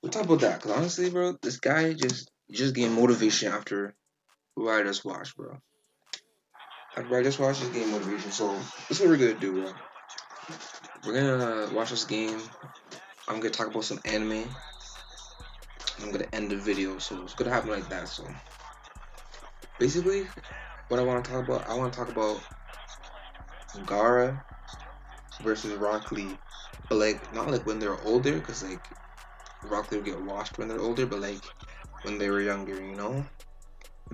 We'll talk about that, cause honestly, bro, this guy just gained motivation after what I just watched, bro. After I just watched, just gained motivation. So this is what we're gonna do, bro. We're gonna watch this game. I'm gonna talk about some anime. I'm gonna end the video, so it's gonna happen like that. So basically, what I want to talk about, I want to talk about Gaara versus Rock Lee, but like not like when they're older, cause like Rock Lee will get washed when they're older, but like when they were younger,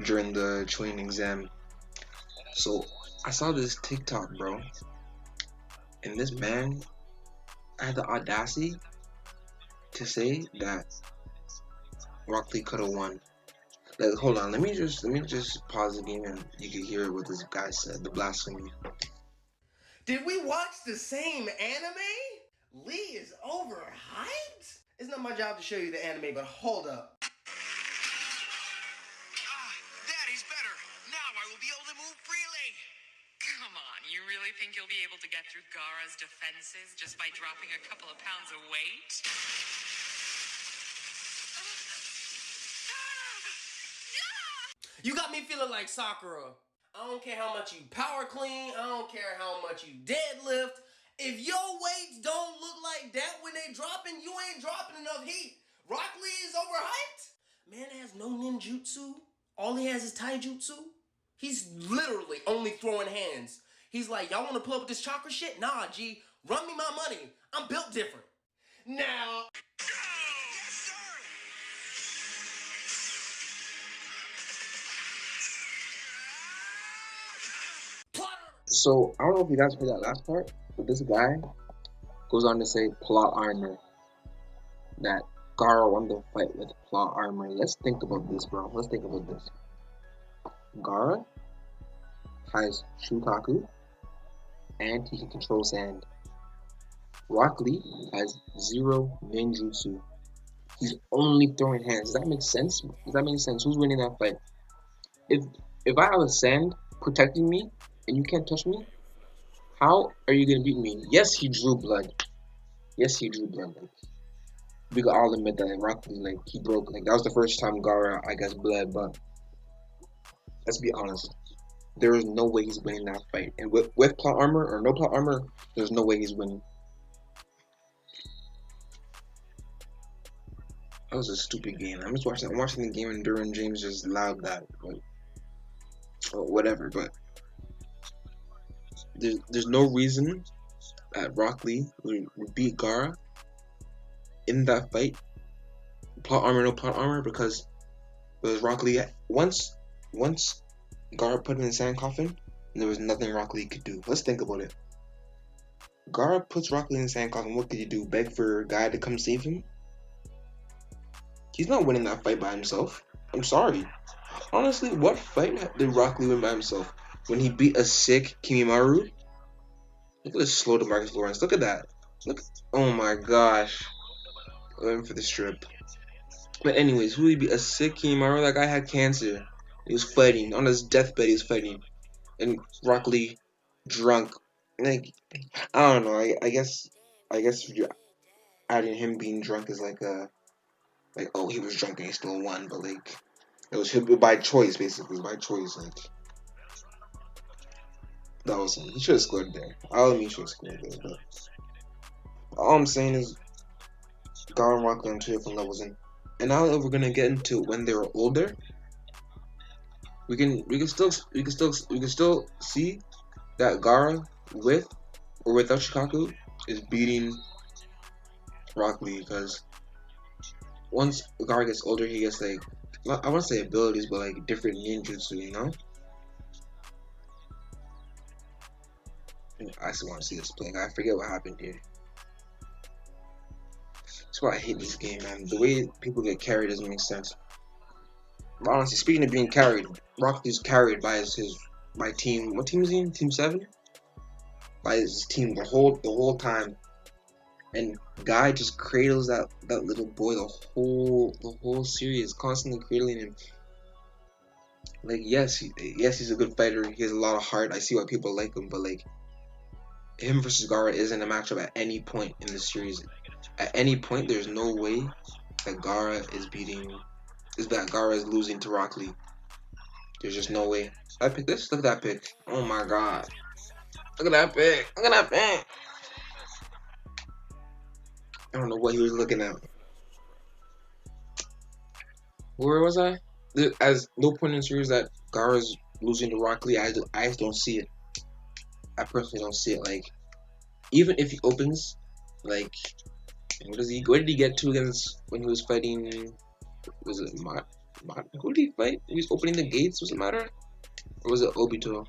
during the training exam. So I saw this TikTok, bro, and this man had the audacity to say that Rock Lee could have won. Like, hold on, let me just pause the game and you can hear what this guy said, the blasphemy. Did we watch the same anime? Lee is overhyped? It's not my job to show you the anime, but hold up. That is better. Now I will be able to move freely. Come on, you really think you'll be able to get through Gaara's defenses just by dropping a couple of pounds of weight? You got me feeling like Sakura. I don't care how much you power clean. I don't care how much you deadlift. If your weights don't look like that when they dropping, you ain't dropping enough heat. Rock Lee is overhyped. Man has no ninjutsu. All he has is taijutsu. He's literally only throwing hands. He's like, y'all want to pull up with this chakra shit? Nah, G. Run me my money. I'm built different. Now... So I don't know if you guys heard that last part, but this guy goes on to say plot armor. That Gaara won the fight with plot armor. Let's think about this, bro. Let's think about this. Gaara has Shukaku and he can control sand. Rock Lee has zero ninjutsu. He's only throwing hands. Does that make sense? Does that make sense? Who's winning that fight? If if I have a sand protecting me and you can't touch me, how are you gonna beat me? Yes, he drew blood. Yes, he drew blood. Like, we could all admit that Rock Lee, like he broke. Like that was the first time Gaara, I guess, bled. But let's be honest. There is no way he's winning that fight. And with plot armor or no plot armor, there's no way he's winning. That was a stupid game. I'm just watching. I'm watching the game, and Duran James just loud that, but or whatever. But there's no reason that Rock Lee would beat Gaara in that fight. Plot armor, no plot armor, because Rock Lee once Gaara put him in the sand coffin, and there was nothing Rock Lee could do. Let's think about it. Gaara puts Rock Lee in the sand coffin. What could he do? Beg for a guy to come save him? He's not winning that fight by himself. I'm sorry. Honestly, what fight did Rock Lee win by himself? When he beat a sick Kimimaru? Look at this slow to Marcus Lawrence. Look at that. Look. Oh my gosh. Going for the strip. But anyways, who he beat? A sick Kimimaru? That guy had cancer. He was fighting. On his deathbed, he was fighting. And Rock Lee, drunk. Like, I don't know. I guess if you're adding him being drunk is like oh, he was drunk and he still won, but like it was him by choice, basically by choice. Like that was him. He should have scored there. I'll admit he should have scored there. But all I'm saying is, Gaara and Rock Lee on two different levels, and now that we're gonna get into when they were older, we can still see that Gaara with or without Shikaku is beating Rock Lee, because once Gaara gets older, he gets like, I want to say abilities, but like different ninjutsu, I still want to see this play. I forget what happened here. That's why I hate this game, man. The way people get carried doesn't make sense. But honestly, speaking of being carried, Rock Lee's carried by by team. What team is he in? Team 7? By his team the whole time. And Guy just cradles that little boy the whole series, constantly cradling him. Like yes, he's a good fighter. He has a lot of heart. I see why people like him, but like him versus Gaara isn't a matchup at any point in the series. At any point, there's no way that Gaara is losing to Rock Lee. There's just no way. I picked this. Look at that pick. Oh my god. Look at that pick. Look at that pick. I don't know what he was looking at. Where was I? As no point in the series that Gaara's losing to Rock Lee, I just don't see it. I personally don't see it. Like, even if he opens, like, what did he get to against when he was fighting? Was it who did he fight? He was opening the gates. Was it Matter? Or was it Obito?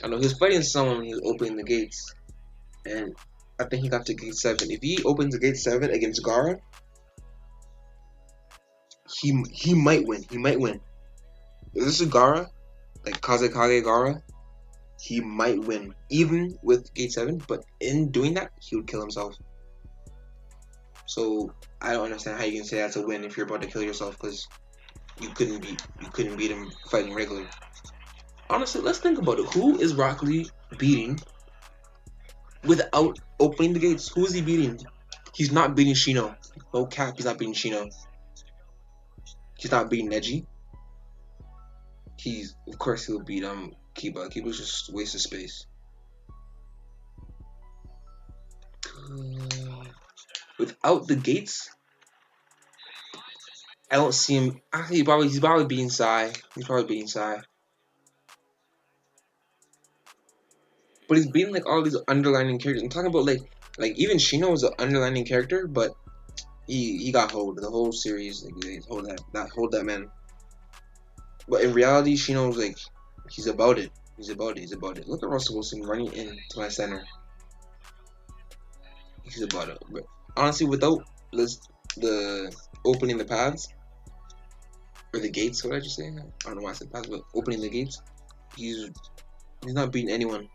I know he was fighting someone when he was opening the gates, and I think he got to gate 7. If he opens the gate 7 against Gaara, he might win. He might win. If this is Gaara, like Kazekage Gaara, he might win, even with gate 7. But in doing that, he would kill himself. So I don't understand how you can say that's a win if you're about to kill yourself because you couldn't beat him fighting regular. Honestly, let's think about it. Who is Rock Lee beating without opening the gates? Who is he beating? He's not beating Shino. No cap, he's not beating Shino. He's not beating Neji. Of course he'll beat Kiba. Kiba's just a waste of space. Without the gates, I don't see him. He's probably beating Sai. He's probably beating Sai. But he's beating like all these underlining characters. I'm talking about like even Shino was an underlining character, but he got hold the whole series. Like, hold that man. But in reality, Shino's like he's about it. He's about it. He's about it. Look at Russell Wilson running into my center. He's about it. But honestly, without the opening the paths or the gates, what did I just say? I don't know why I said paths, but opening the gates, he's not beating anyone.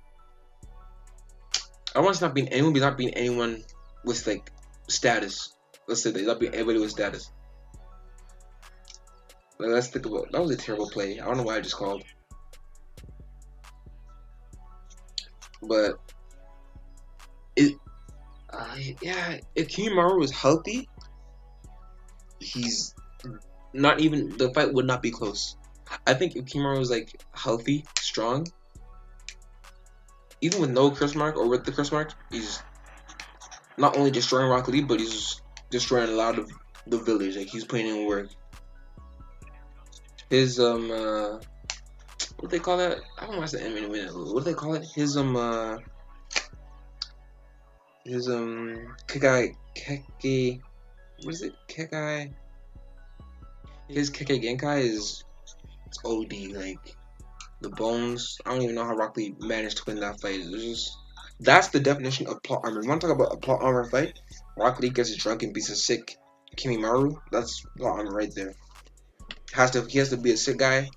I don't want to not beating anyone, but he's not beating anyone with like status. Let's say that he's not beating everybody with status. Like, let's think about that was a terrible play. I don't know why I just called, but yeah, if Kimaru was healthy, he's not even the fight would not be close. I think if Kimaru was like healthy, strong, even with no curse mark or with the curse mark, he's not only destroying Rock Lee, but he's destroying a lot of the village. Like he's putting in work. His what they call that? I don't know what's the enemy minute. What do they call it? His Kekai Keke. What is it? Kekai. His Keke Genkai is it's OD. Like the bones. I don't even know how Rock Lee managed to win that fight. It's just that's the definition of plot armor. You want to talk about a plot armor fight? Rock Lee gets drunk and beats a sick Kimimaru. That's plot armor right there. He has to be a sick guy.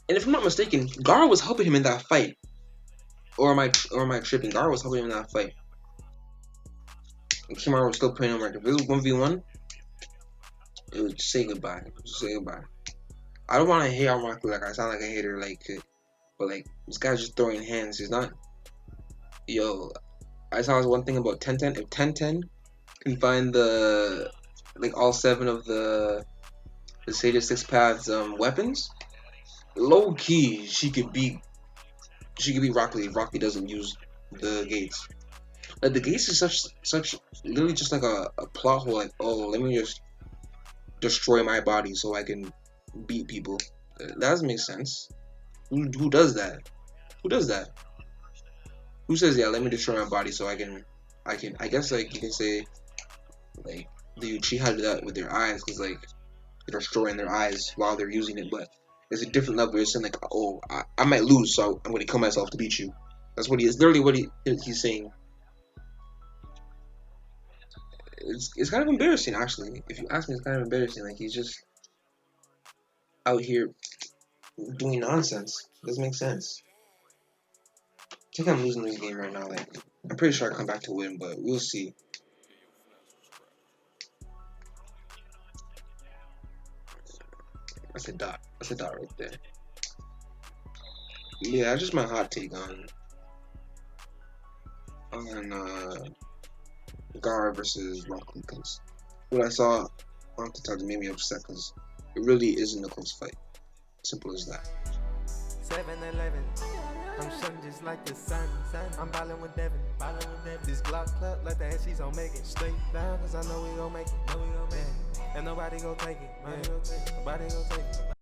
And if I'm not mistaken, Gaara was helping him in that fight. Or am I tripping? Gaara was helping him in that fight. And Kimimaru was still putting him right. If it was 1v1, it would say goodbye. Say goodbye. I don't want to hate on Rock Lee like I sound like a hater, but like this guy's just throwing hands. He's not. Yo, I saw one thing about 10-10. If 10-10 can find all 7 of the Sage 6 Paths weapons, low key she could beat Rock Lee if Rock Lee doesn't use the gates. Like the gates is such literally just like a plot hole. Like, oh, let me just destroy my body so I can beat people. That doesn't make sense. Who does that? Who does that? Who says, yeah, let me destroy my body so I can I guess like you can say like the Uchiha do that with their eyes because like they're destroying their eyes while they're using it, but it's a different level. It's saying like, oh, I might lose, so I'm gonna kill myself to beat you. That's what it's literally what he's saying. It's kind of embarrassing actually. If you ask me, it's kind of embarrassing. Like he's just out here doing nonsense. It doesn't make sense. I think I'm losing this game right now. Like I'm pretty sure I come back to win, but we'll see. That's a dot. That's a dot right there. Yeah, that's just my hot take on on Gaara versus Rock because what I saw on TikTok made me upset because it really isn't a close fight. Simple as that. 7-Eleven. I'm shutting just like the sun. I'm ballin' with Devin. This Glock club like the head she's on make it. Straight down, cause I know we gon' make it. And nobody gon' take it. Nobody gon' take it.